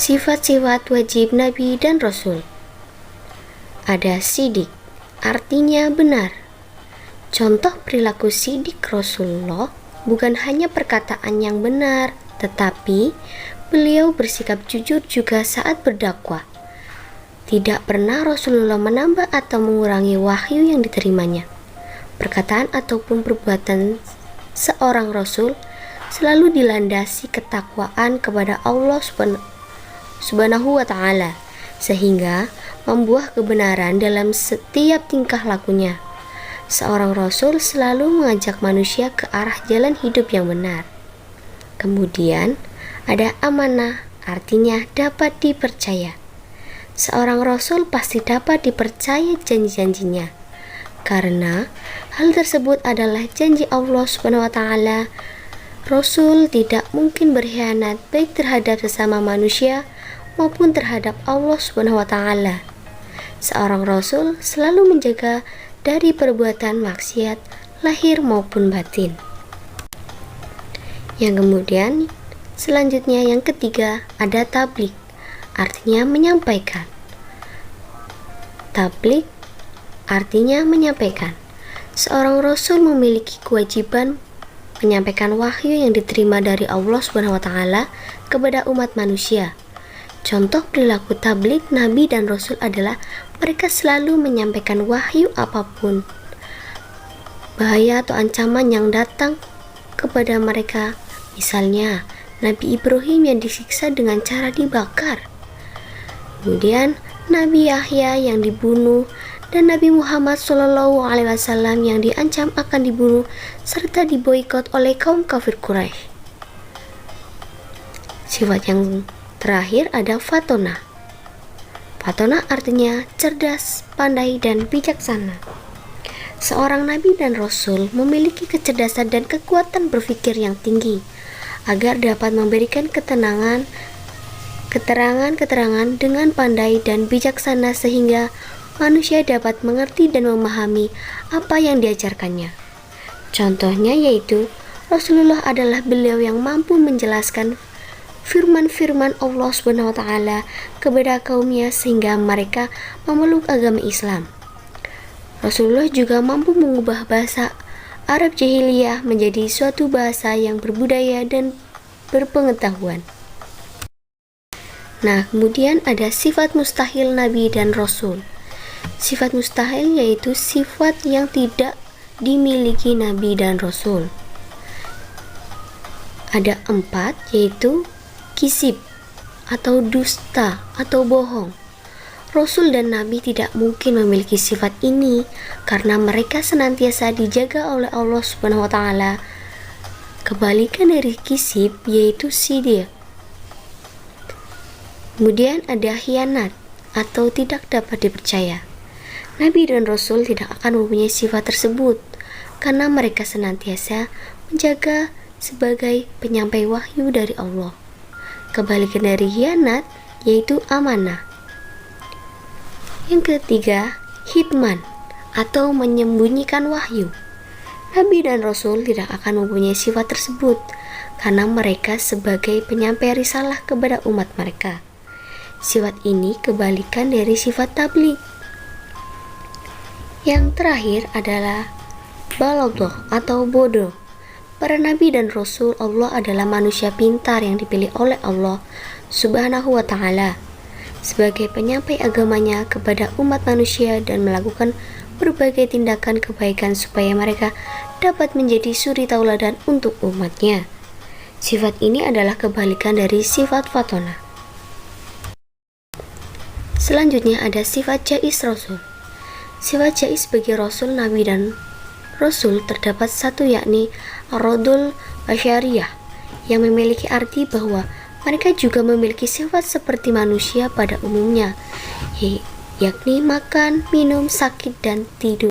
Sifat-sifat wajib Nabi dan Rasul. Ada sidik, artinya benar. Contoh perilaku sidik Rasulullah bukan hanya perkataan yang benar, tetapi beliau bersikap jujur juga saat berdakwah. Tidak pernah Rasulullah menambah atau mengurangi wahyu yang diterimanya. Perkataan ataupun perbuatan seorang Rasul selalu dilandasi ketakwaan kepada Allah Subhanahu wa Ta'ala, sehingga membuah kebenaran dalam setiap tingkah lakunya. Seorang Rasul selalu mengajak manusia ke arah jalan hidup yang benar. Kemudian ada amanah, artinya dapat dipercaya. Seorang Rasul pasti dapat dipercaya janji-janjinya, karena hal tersebut adalah janji Allah Subhanahu wa Ta'ala. Rasul tidak mungkin berkhianat baik terhadap sesama manusia maupun terhadap Allah Subhanahu wa Ta'ala. Seorang Rasul selalu menjaga dari perbuatan maksiat lahir maupun batin. Yang kemudian selanjutnya yang ketiga ada tabligh, artinya menyampaikan. Tabligh artinya menyampaikan. Seorang Rasul memiliki kewajiban menyampaikan wahyu yang diterima dari Allah Subhanahu wa Ta'ala kepada umat manusia. Contoh perilaku tabligh Nabi dan Rasul adalah mereka selalu menyampaikan wahyu apapun, bahaya atau ancaman yang datang kepada mereka. Misalnya, Nabi Ibrahim yang disiksa dengan cara dibakar. Kemudian, Nabi Yahya yang dibunuh dan Nabi Muhammad SAW yang diancam akan dibunuh serta diboikot oleh kaum kafir Quraisy. Sifat yang terakhir ada fatona. Fatona artinya cerdas, pandai, dan bijaksana. Seorang nabi dan rasul memiliki kecerdasan dan kekuatan berpikir yang tinggi agar dapat memberikan keterangan-keterangan dengan pandai dan bijaksana sehingga manusia dapat mengerti dan memahami apa yang diajarkannya. Contohnya yaitu Rasulullah adalah beliau yang mampu menjelaskan firman-firman Allah Subhanahu wa Ta'ala kepada kaumnya sehingga mereka memeluk agama Islam. Rasulullah juga mampu mengubah bahasa Arab jahiliyah menjadi suatu bahasa yang berbudaya dan berpengetahuan. Nah, kemudian ada sifat mustahil Nabi dan Rasul. Sifat mustahil yaitu sifat yang tidak dimiliki Nabi dan Rasul. Ada 4, yaitu kisib atau dusta atau bohong. Rasul dan Nabi tidak mungkin memiliki sifat ini karena mereka senantiasa dijaga oleh Allah Subhanahu wa Ta'ala. Kebalikan dari kisib yaitu sidir. Kemudian ada khianat atau tidak dapat dipercaya. Nabi dan Rasul tidak akan mempunyai sifat tersebut karena mereka senantiasa menjaga sebagai penyampai wahyu dari Allah. Kebalikan dari khianat yaitu amanah. Yang ketiga, hitman atau menyembunyikan wahyu. Nabi dan Rasul tidak akan mempunyai sifat tersebut karena mereka sebagai penyampai risalah kepada umat mereka. Sifat ini kebalikan dari sifat tabligh. Yang terakhir adalah balagh atau bodoh. Para nabi dan rasul Allah adalah manusia pintar yang dipilih oleh Allah Subhanahu wa Ta'ala sebagai penyampai agamanya kepada umat manusia dan melakukan berbagai tindakan kebaikan supaya mereka dapat menjadi suri tauladan untuk umatnya. Sifat ini adalah kebalikan dari sifat fatona. Selanjutnya ada sifat jais Rasul. Sifat jais bagi Rasul, Nabi dan Rasul terdapat satu yakni ar-radul basyariyah yang memiliki arti bahwa mereka juga memiliki sifat seperti manusia pada umumnya, yakni makan, minum, sakit, dan tidur.